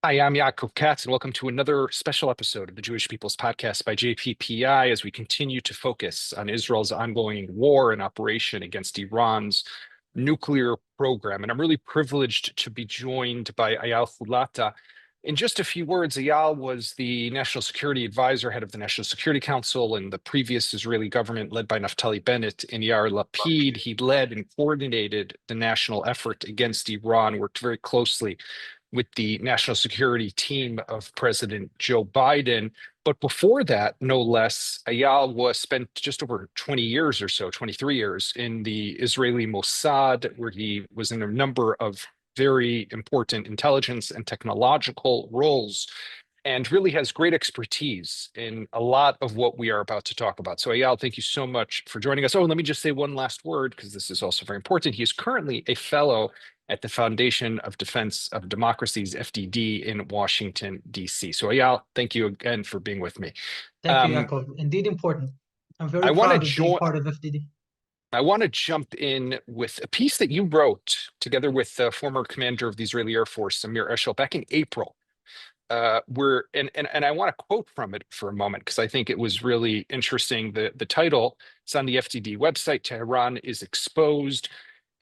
Hi, I'm Yaakov Katz, and welcome to another special episode of the Jewish People's Podcast by JPPI as we continue to focus on Israel's ongoing war and operation against Iran's nuclear program. And I'm really privileged to be joined by Eyal Hulata. In just a few words, Eyal was the National Security Advisor, head of the National Security Council in the previous Israeli government led by Naftali Bennett and Yair Lapid. He led and coordinated the national effort against Iran, worked very closely with the national security team of President Joe Biden. But before that, no less, Eyal was spent just over 20 years or so, 23 years in the Israeli Mossad, where he was in a number of very important intelligence and technological roles, and really has great expertise in a lot of what we are about to talk about. So, Eyal, thank you so much for joining us. Oh, and let me just say one last word, because this is also very important. He is currently a fellow at the Foundation of Defense of Democracies, FDD, in Washington, D.C. So, Eyal, thank you again for being with me. Thank you, Um, Yaakov. Indeed important. I'm I very want to proud of being join. part of FDD. I want to jump in with a piece that you wrote together with the former commander of the Israeli Air Force, Amir Eshel, back in April. And I want to quote from it for a moment because I think it was really interesting. The title, it's on the FDD website, Tehran is Exposed.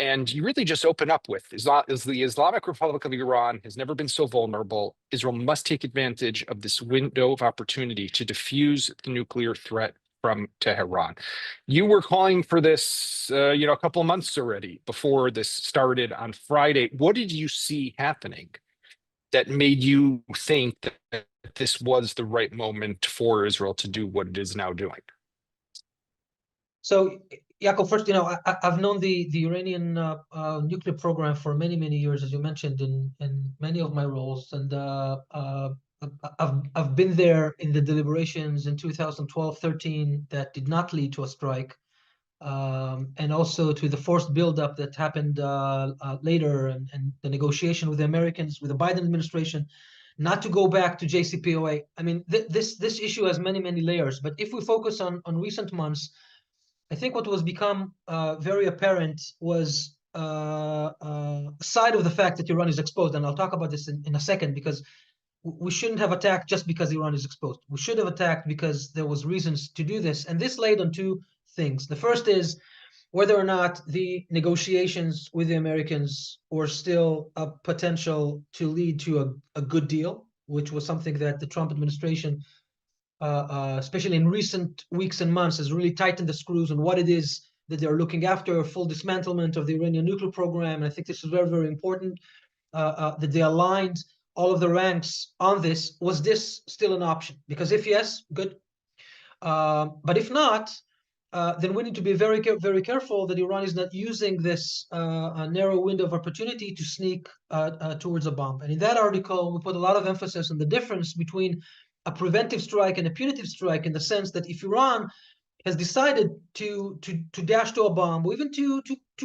And you really just open up with is the Islamic Republic of Iran has never been so vulnerable. Israel must take advantage of this window of opportunity to defuse the nuclear threat from Tehran. You were calling for this, a couple of months already before this started on Friday. What did you see happening that made you think that this was the right moment for Israel to do what it is now doing? So, Yaakov, first, I've known the Iranian nuclear program for many, many years, as you mentioned, in many of my roles. And I've been there in the deliberations in 2012-13 that did not lead to a strike. And also to the forced buildup that happened later and the negotiation with the Americans, with the Biden administration, not to go back to JCPOA. I mean, this issue has many, many layers. But if we focus on recent months, I think what was become very apparent was aside of the fact that Iran is exposed, and I'll talk about this in a second, because we shouldn't have attacked just because Iran is exposed. We should have attacked because there was reasons to do this. And this laid on two things. The first is whether or not the negotiations with the Americans were still a potential to lead to a good deal, which was something that the Trump administration, especially in recent weeks and months, has really tightened the screws on what it is that they're looking after, full dismantlement of the Iranian nuclear program. And I think this is very, very important, that they aligned all of the ranks on this. Was this still an option? Because if yes, good. But if not, then we need to be very, very careful that Iran is not using this narrow window of opportunity to sneak towards a bomb. And in that article, we put a lot of emphasis on the difference between a preventive strike and a punitive strike, in the sense that if Iran has decided to dash to a bomb, or even to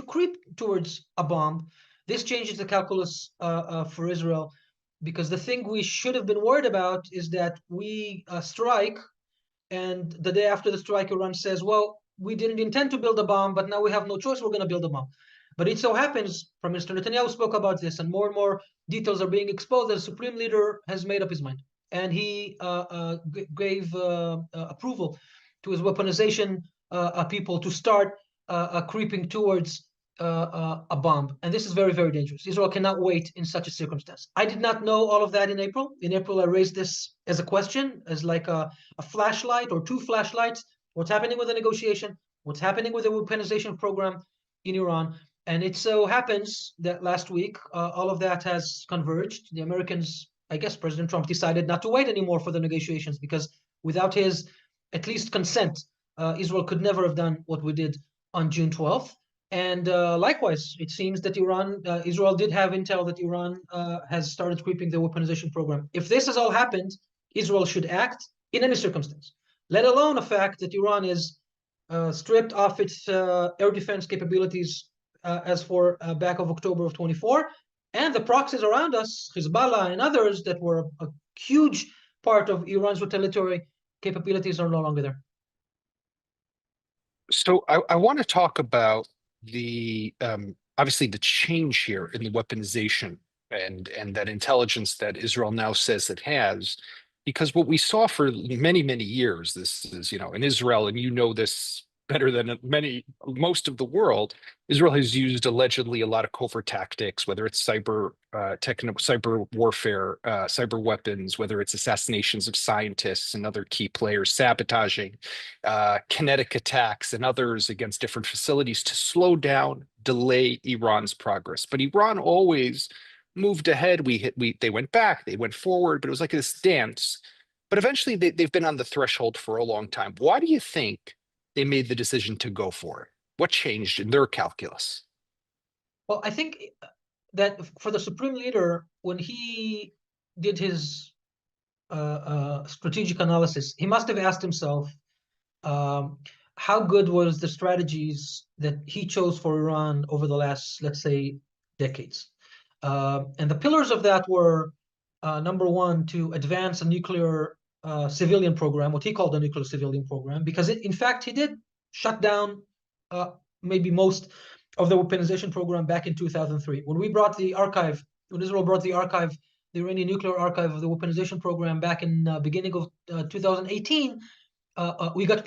creep towards a bomb, this changes the calculus for Israel. Because the thing we should have been worried about is that we strike, and the day after the strike, Iran says, well, we didn't intend to build a bomb, but now we have no choice, we're going to build a bomb. But it so happens, Prime Minister Netanyahu spoke about this, and more details are being exposed. The Supreme Leader has made up his mind, and he gave approval to his weaponization people to start creeping towards a bomb. And this is very, very dangerous. Israel cannot wait in such a circumstance. I did not know all of that in April. In April, I raised this as a question, as like a flashlight or two flashlights. What's happening with the negotiation? What's happening with the weaponization program in Iran? And it so happens that last week, all of that has converged. The Americans, I guess President Trump decided not to wait anymore for the negotiations, because without his at least consent, Israel could never have done what we did on June 12th. And likewise, it seems that Israel did have intel that Iran has started creeping the weaponization program. If this has all happened, Israel should act in any circumstance, let alone the fact that Iran is stripped off its air defense capabilities as for back of October of 24, and the proxies around us, Hezbollah and others that were a huge part of Iran's retaliatory capabilities, are no longer there. So I want to talk about the obviously the change here in the weaponization and that intelligence that Israel now says it has. Because what we saw for many, many years, this is, in Israel, and this better than most of the world, Israel has used allegedly a lot of covert tactics, whether it's cyber warfare, cyber weapons, whether it's assassinations of scientists and other key players, sabotaging, kinetic attacks and others against different facilities to slow down, delay Iran's progress. But Iran always moved ahead. They went back, they went forward, but it was like this dance. But eventually they've been on the threshold for a long time. Why do you think they made the decision to go for it? What changed in their calculus? Well, I think that for the supreme leader, when he did his strategic analysis, he must have asked himself, um, how good was the strategies that he chose for Iran over the last, let's say, decades? And the pillars of that were, number one, to advance a nuclear civilian program, what he called a nuclear civilian program, because in fact, he did shut down maybe most of the weaponization program back in 2003. When Israel brought the archive, the Iranian nuclear archive of the weaponization program back in beginning of 2018, we got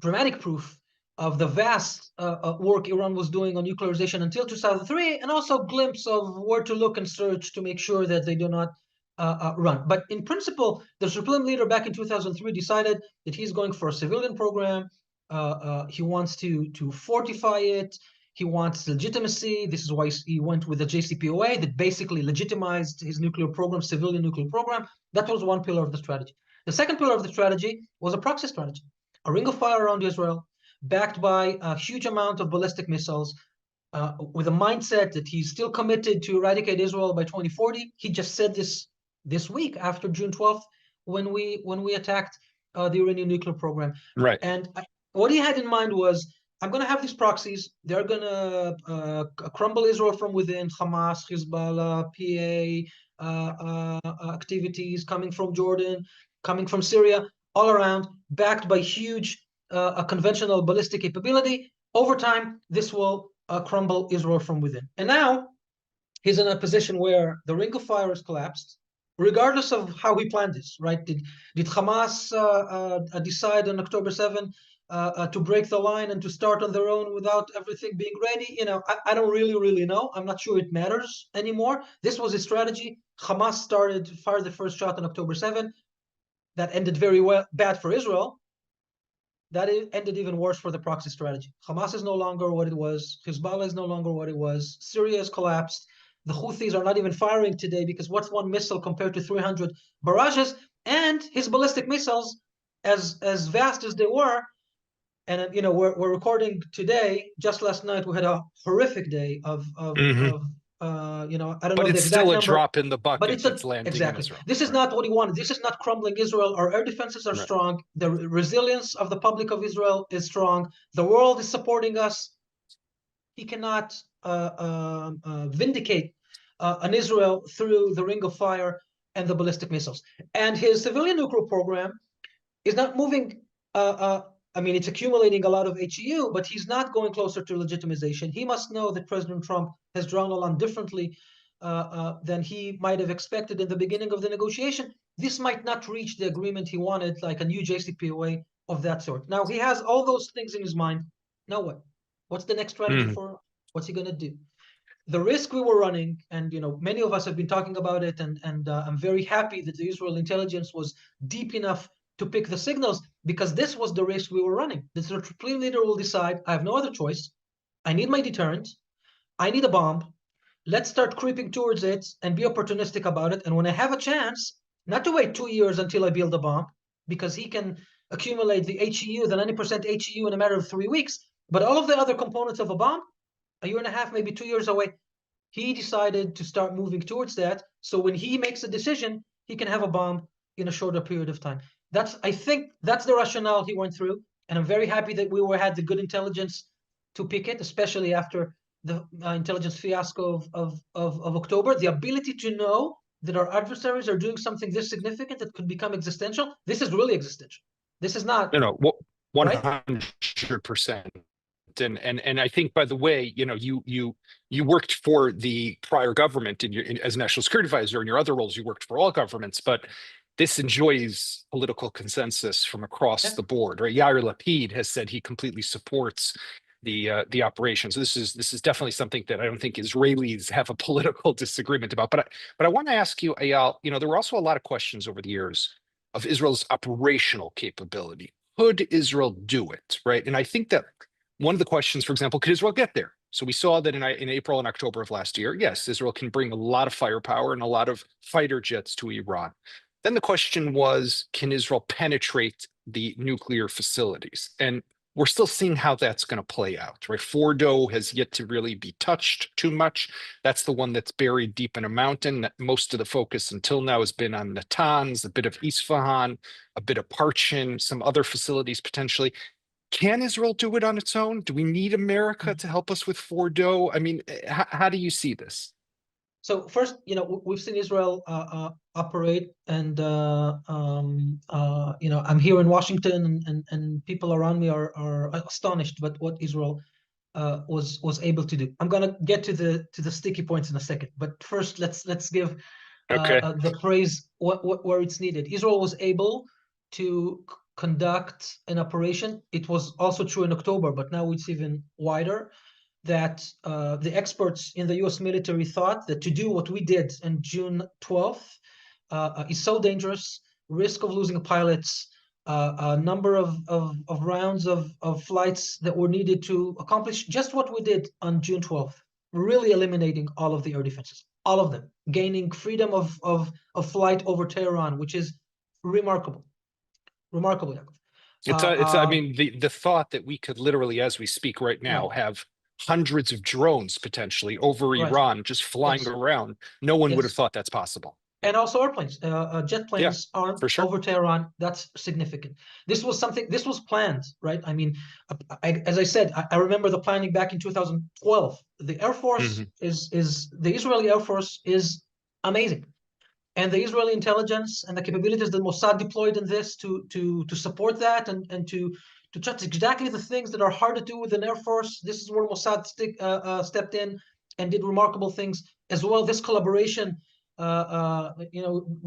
dramatic proof of the vast work Iran was doing on nuclearization until 2003, and also a glimpse of where to look and search to make sure that they do not run. But in principle, the supreme leader back in 2003 decided that he's going for a civilian program. He wants to fortify it. He wants legitimacy. This is why he went with the JCPOA that basically legitimized his nuclear program, civilian nuclear program. That was one pillar of the strategy. The second pillar of the strategy was a proxy strategy, a ring of fire around Israel, backed by a huge amount of ballistic missiles, with a mindset that he's still committed to eradicate Israel by 2040. He just said this week after June 12th when we attacked the Iranian nuclear program. Right. And what he had in mind was, I'm going to have these proxies. They're going to crumble Israel from within, Hamas, Hezbollah, PA, activities coming from Jordan, coming from Syria, all around, backed by huge conventional ballistic capability. Over time, this will crumble Israel from within. And now he's in a position where the ring of fire has collapsed, regardless of how he planned this, right? Did Hamas decide on October 7 to break the line and to start on their own without everything being ready? I don't really know. I'm not sure it matters anymore. This was his strategy. Hamas fired the first shot on October 7. That ended very bad for Israel. That ended even worse for the proxy strategy. Hamas is no longer what it was. Hezbollah is no longer what it was. Syria has collapsed. The Houthis are not even firing today because what's one missile compared to 300 barrages? And his ballistic missiles, as vast as they were, and we're recording today. Just last night we had a horrific day of I don't know But the it's exact still a number, drop in the but bucket it's that's landing in exactly. Israel. This is Right. not what he wanted. This is not crumbling Israel. Our air defenses are Right. strong. The resilience of the public of Israel is strong. The world is supporting us. He cannot vindicate an Israel through the ring of fire and the ballistic missiles. And his civilian nuclear program is not moving. It's accumulating a lot of HEU, but he's not going closer to legitimization. He must know that President Trump has drawn a line differently than he might have expected in the beginning of the negotiation. This might not reach the agreement he wanted, like a new JCPOA of that sort. Now he has all those things in his mind. Now what? What's the next strategy for? What's he going to do? The risk we were running, and many of us have been talking about it, and I'm very happy that the Israel intelligence was deep enough to pick the signals, because this was the risk we were running. The supreme leader will decide, I have no other choice. I need my deterrent. I need a bomb. Let's start creeping towards it and be opportunistic about it. And when I have a chance, not to wait 2 years until I build a bomb, because he can accumulate the HEU, the 90% HEU in a matter of 3 weeks, but all of the other components of a bomb, a year and a half, maybe 2 years away. He decided to start moving towards that. So when he makes a decision, he can have a bomb in a shorter period of time. I think that's the rationale he went through. And I'm very happy that we had the good intelligence to pick it, especially after the intelligence fiasco of October. The ability to know that our adversaries are doing something this significant that could become existential. This is really existential. This is not, right? 100%. And I think, by the way, you worked for the prior government as national security advisor. In your other roles, you worked for all governments, but this enjoys political consensus from across Yeah. the board, right? Yair Lapid has said he completely supports the operations. This is definitely something that I don't think Israelis have a political disagreement about. But I want to ask you, Eyal, there were also a lot of questions over the years of Israel's operational capability. Could Israel do it, right? And I think that one of the questions, for example, could Israel get there? So we saw that in April and October of last year, yes, Israel can bring a lot of firepower and a lot of fighter jets to Iran. Then the question was, can Israel penetrate the nuclear facilities? And we're still seeing how that's going to play out, right? Fordo has yet to really be touched too much. That's the one that's buried deep in a mountain. Most of the focus until now has been on Natanz, a bit of Isfahan, a bit of Parchin, some other facilities potentially. Can Israel do it on its own? Do we need America to help us with Fordo? I mean, how do you see this? So first, we've seen Israel operate, and I'm here in Washington, and people around me are astonished by what Israel was able to do. I'm gonna get to the sticky points in a second, but first let's give Okay. the praise where it's needed. Israel was able to conduct an operation. It was also true in October, but now it's even wider. That the experts in the U.S. military thought that to do what we did on June 12th is so dangerous, risk of losing pilots, a number of rounds of flights that were needed to accomplish just what we did on June 12th, really eliminating all of the air defenses, all of them, gaining freedom of flight over Tehran, which is remarkable, remarkable, Yaakov. I mean, the thought that we could literally, as we speak right now, Right, have hundreds of drones potentially over right, Iran just flying yes, around, no one would have yes. thought that's possible. And also airplanes, jet Yeah, planes armed for sure. over Tehran. That's significant. This was something. This was planned, right? I mean, as I said, I remember the planning back in 2012. The Air Force Hmm. is the Israeli Air Force is amazing, and the Israeli intelligence and the capabilities that Mossad deployed in this to support that and to touch exactly the things that are hard to do with an Air Force. This is where Mossad stepped in and did remarkable things as well. This collaboration,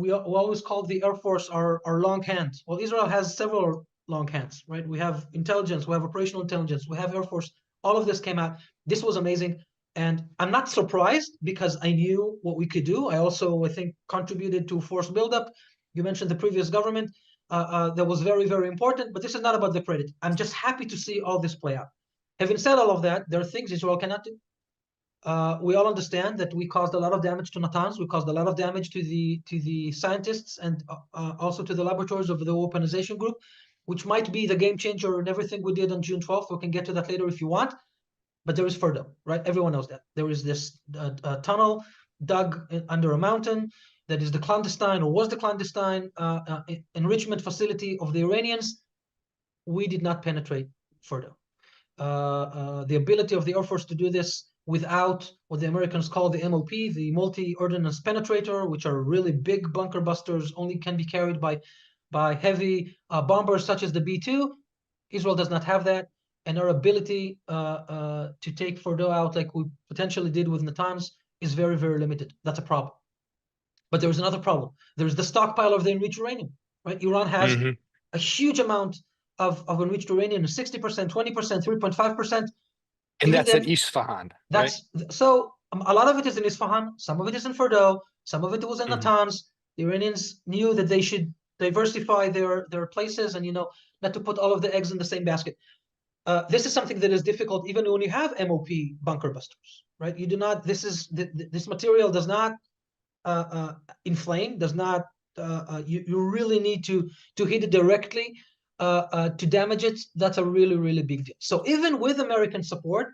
we always called the Air Force our long hand. Well, Israel has several long hands, right? We have intelligence, we have operational intelligence, we have Air Force. All of this came out. This was amazing. And I'm not surprised because I knew what we could do. I also, I think, contributed to force buildup. You mentioned the previous government. That was very, very important, but this is not about the credit. I'm just happy to see all this play out. Having said all of that, there are things Israel cannot do. We all understand that we caused a lot of damage to Natanz. We caused a lot of damage to the scientists and also to the laboratories of the weaponization group, which might be the game changer in everything we did on June 12th. We can get to that later if you want. But there is Ferdo, right? Everyone knows that. There is this tunnel dug under a mountain that is the clandestine or was the clandestine enrichment facility of the Iranians. We did not penetrate Ferdo. The ability of the Air Force to do this without what the Americans call the MOP, the multi-ordnance penetrator, which are really big bunker busters, only can be carried by heavy bombers such as the B-2. Israel does not have that, and our ability to take Fordo out like we potentially did with Natanz is very, very limited. That's a problem. But there is another problem. There's the stockpile of the enriched uranium, right? Iran has Hmm. a huge amount of enriched uranium, 60%, 20%, 3.5%. And Even that's at then, Isfahan, right? that's so a lot of it is in Isfahan, some of it is in Fordo, some of it was in Hmm. Natanz. The Iranians knew that they should diversify their places and not to put all of the eggs in the same basket. This is something that is difficult even when you have MOP bunker busters, right? You do not. This material does not inflame, does not. You really need to hit it directly to damage it. That's a really, really big deal. So even with American support,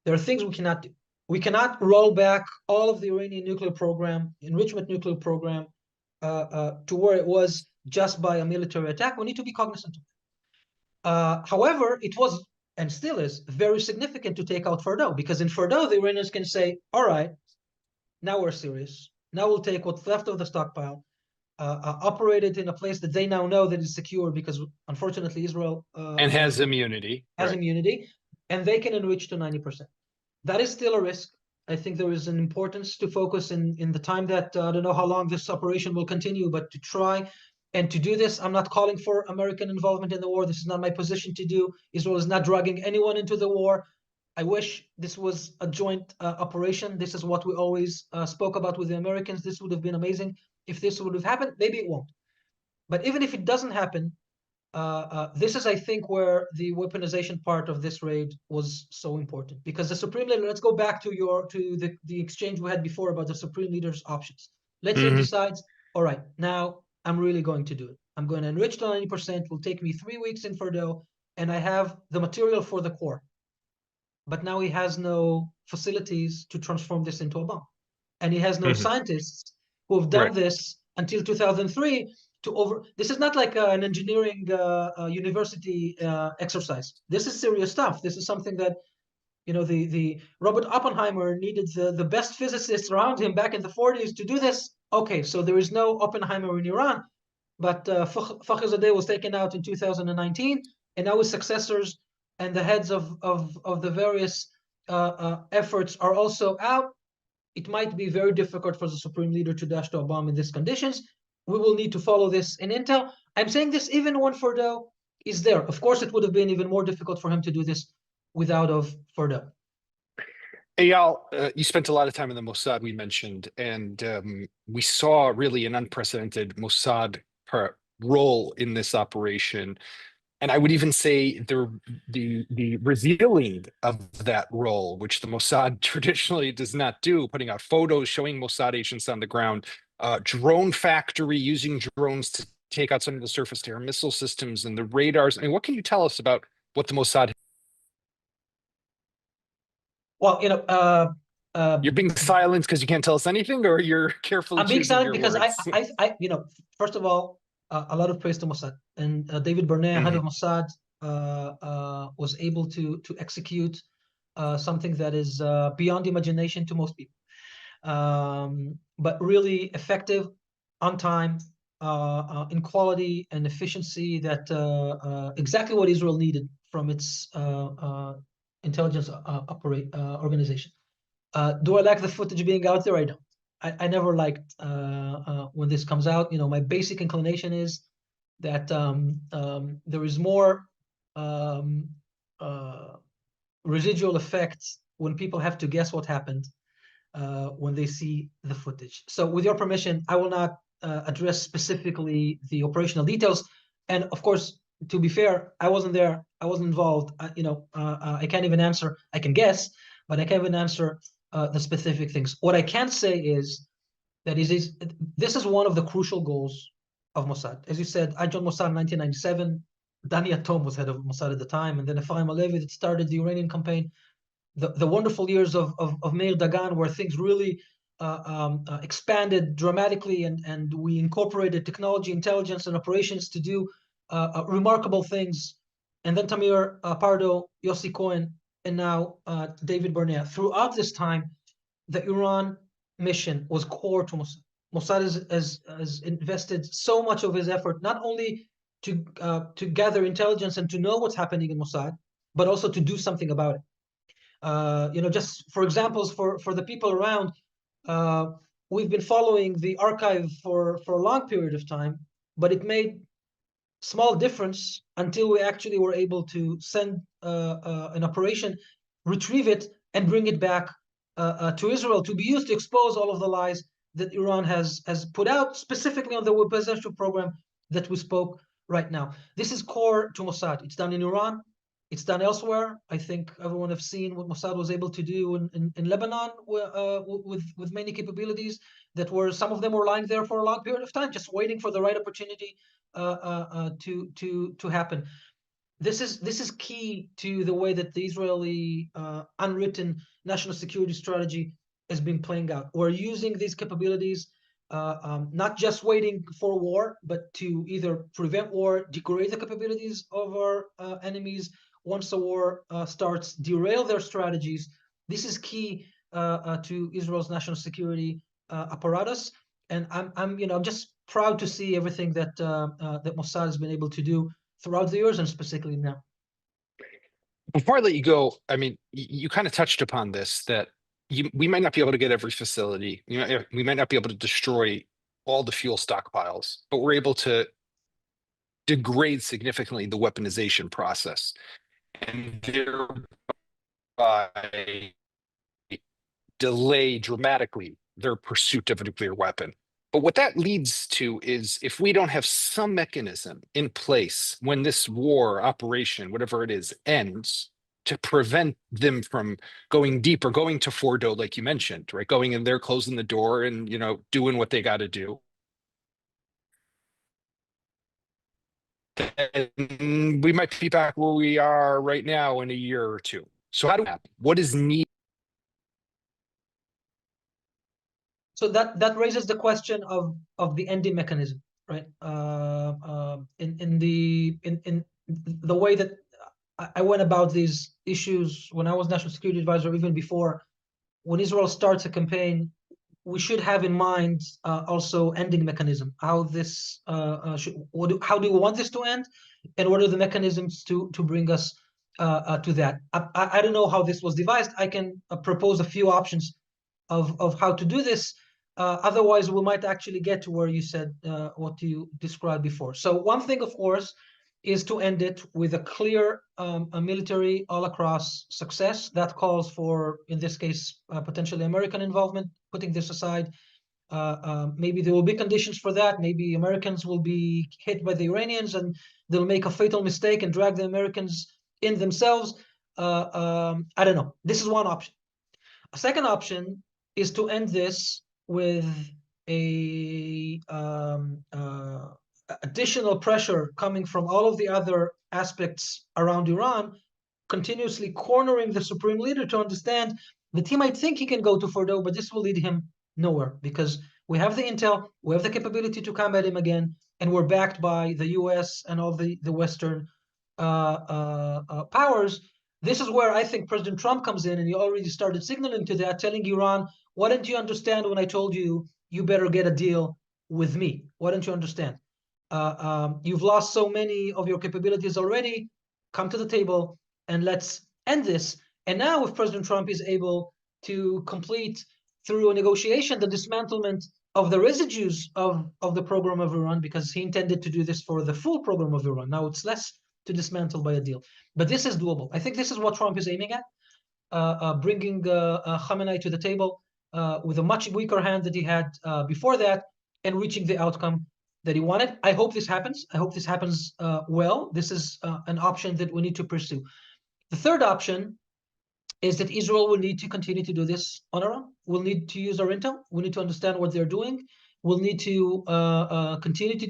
there are things we cannot do. We cannot roll back all of the Iranian nuclear program, enrichment nuclear program, to where it was just by a military attack. We need to be cognizant of it. However, it was and still is very significant to take out Fordo, because in Fordo, the Iranians can say, all right, now we're serious. Now we'll take what's left of the stockpile, operate it in a place that they now know that is secure, because unfortunately Israel And has immunity, has right? immunity. and they can enrich to 90%. That is still a risk. I think there is an importance to focus in the time that I don't know how long this operation will continue, but to try and to do this. I'm not calling for American involvement in the war. This is not my position to do. Israel is not dragging anyone into the war. I wish this was a joint operation. This is what we always spoke about with the Americans. This would have been amazing if this would have happened. Maybe it won't. But even if it doesn't happen, this is, I think, where the weaponization part of this raid was so important, because the supreme leader. Let's go back to the exchange we had before about the supreme leader's options. Let's say he decides, all right, now I'm really going to do it. I'm going to enrich to 90%. Will take me 3 weeks in Fordo, and I have the material for the core. But now he has no facilities to transform this into a bomb, and he has no scientists who have done this until 2003 to over. This is not like an engineering university exercise. This is serious stuff. This is something that, you know, the Robert Oppenheimer needed the best physicists around him back in the 40s to do this. Okay, so there is no Oppenheimer in Iran, but Fakhrizadeh was taken out in 2019, and now his successors and the heads of the various efforts are also out. It might be very difficult for the supreme leader to dash to a bomb in these conditions. We will need to follow this in intel. I'm saying this even when Fordo is there. Of course, it would have been even more difficult for him to do this without of Fordo. Eyal, you spent a lot of time in the Mossad, we mentioned, and we saw really an unprecedented Mossad role in this operation. And I would even say the revealing of that role, which the Mossad traditionally does not do, putting out photos showing Mossad agents on the ground, drone factory using drones to take out some of the surface to air missile systems and the radars. I mean, what can you tell us about what the Mossad? Well, you know, You're being silent because you can't tell us anything, or you're carefully I'm being choosing silent your because words? you know, first of all, a lot of praise to Mossad, and David Barnea, head of Mossad, was able to execute something that is beyond imagination to most people, but really effective, on time, in quality and efficiency. That exactly what Israel needed from its intelligence organization. Do I like the footage being out there? I don't. I never liked when this comes out. You know, my basic inclination is that there is more residual effects when people have to guess what happened when they see the footage. So with your permission, I will not address specifically the operational details. And of course, to be fair, I wasn't there. I wasn't involved. I can't even answer. I can guess, but I can't even answer the specific things. What I can say is that this is one of the crucial goals of Mossad. As you said, I joined Mossad in 1997. Dani Atom was head of Mossad at the time, and then Ephraim Halevi that started the Iranian campaign. The wonderful years of Meir Dagan, where things really expanded dramatically, and we incorporated technology, intelligence, and operations to do remarkable things. And then Tamir Pardo, Yossi Cohen, and now David Barnea. Throughout this time, the Iran mission was core to Mossad. Mossad has invested so much of his effort, not only to gather intelligence and to know what's happening in Mossad, but also to do something about it. You know, just for examples for the people around, we've been following the archive for a long period of time, but it made small difference until we actually were able to send an operation, retrieve it, and bring it back to Israel to be used to expose all of the lies that Iran has put out, specifically on the weaponization program that we spoke right now. This is core to Mossad. It's done in Iran. It's done elsewhere. I think everyone have seen what Mossad was able to do in Lebanon with many capabilities that were, some of them were lying there for a long period of time, just waiting for the right opportunity to happen. This is key to the way that the Israeli unwritten national security strategy has been playing out. We're using these capabilities, not just waiting for war, but to either prevent war, degrade the capabilities of our enemies once the war starts, derail their strategies. This is key to Israel's national security apparatus, and I'm just proud to see everything that that Mossad has been able to do throughout the years, and specifically now. Before I let you go, I mean, you kind of touched upon this that we might not be able to get every facility. We might not be able to destroy all the fuel stockpiles, but we're able to degrade significantly the weaponization process and thereby delay dramatically their pursuit of a nuclear weapon. But what that leads to is if we don't have some mechanism in place when this war operation, whatever it is, ends, to prevent them from going deep or going to Fordo, like you mentioned, right? Going in there, closing the door and, doing what they got to do. And we might be back where we are right now in a year or two. So how do we happen? What is needed? So that raises the question of the ending mechanism, right? In the way that I went about these issues when I was national security advisor, even before, when Israel starts a campaign, we should have in mind also ending mechanism. How this how do we want this to end, and what are the mechanisms to bring us to that? I don't know how this was devised. I can propose a few options of how to do this. Otherwise, we might actually get to where you said what you described before. So one thing, of course, is to end it with a clear a military all across success. That calls for, in this case, potentially American involvement. Putting this aside, maybe there will be conditions for that. Maybe Americans will be hit by the Iranians and they'll make a fatal mistake and drag the Americans in themselves. I don't know. This is one option. A second option is to end this with a additional pressure coming from all of the other aspects around Iran, continuously cornering the supreme leader to understand that he might think he can go to Fordo, but this will lead him nowhere because we have the intel, we have the capability to combat him again, and we're backed by the US and all the Western powers. This is where I think President Trump comes in, and he already started signaling to that, telling Iran, why don't you understand when I told you you better get a deal with me? Why don't you understand? You've lost so many of your capabilities already. Come to the table and let's end this. And now, if President Trump is able to complete through a negotiation the dismantlement of the residues of the program of Iran, because he intended to do this for the full program of Iran. Now it's less to dismantle by a deal. But this is doable. I think this is what Trump is aiming at, bringing Khamenei to the table with a much weaker hand that he had before that, and reaching the outcome that he wanted. I hope this happens. I hope this happens well. This is an option that we need to pursue. The third option is that Israel will need to continue to do this on our own. We'll need to use our intel. We need to understand what they're doing. We'll need to continue to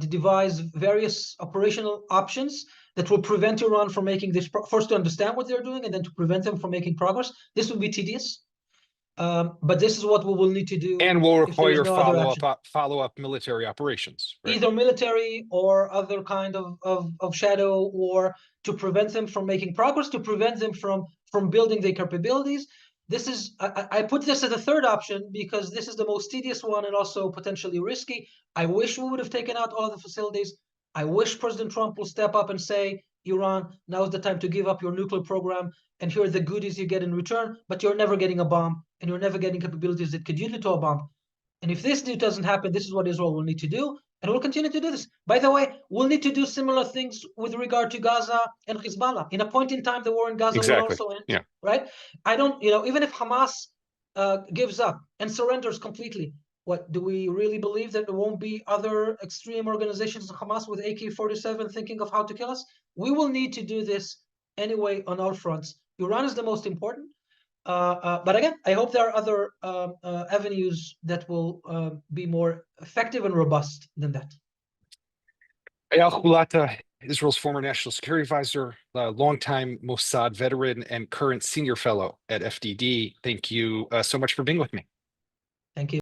devise various operational options that will prevent Iran from making this, first to understand what they're doing and then to prevent them from making progress. This will be tedious, but this is what we will need to do And will if there is require no other action. follow-up military operations, right? Either military or other kind of shadow war to prevent them from making progress, to prevent them from building their capabilities. This is, I put this as a third option because this is the most tedious one and also potentially risky. I wish we would have taken out all of the facilities. I wish President Trump will step up and say, Iran, now is the time to give up your nuclear program, and here are the goodies you get in return, but you're never getting a bomb, and you're never getting capabilities that could yield to a bomb. And if this deal doesn't happen, this is what Israel will need to do, and we'll continue to do this. By the way, we'll need to do similar things with regard to Gaza and Hezbollah. In a point in time, the war in Gaza will Exactly. also end, Yeah. right? I don't, even if Hamas gives up and surrenders completely, what do we really believe that there won't be other extreme organizations of Hamas with AK-47 thinking of how to kill us? We will need to do this anyway on all fronts. Iran is the most important. But again, I hope there are other avenues that will be more effective and robust than that. Eyal Hulata, Israel's former national security advisor, longtime Mossad veteran, and current senior fellow at FDD. Thank you so much for being with me. Thank you.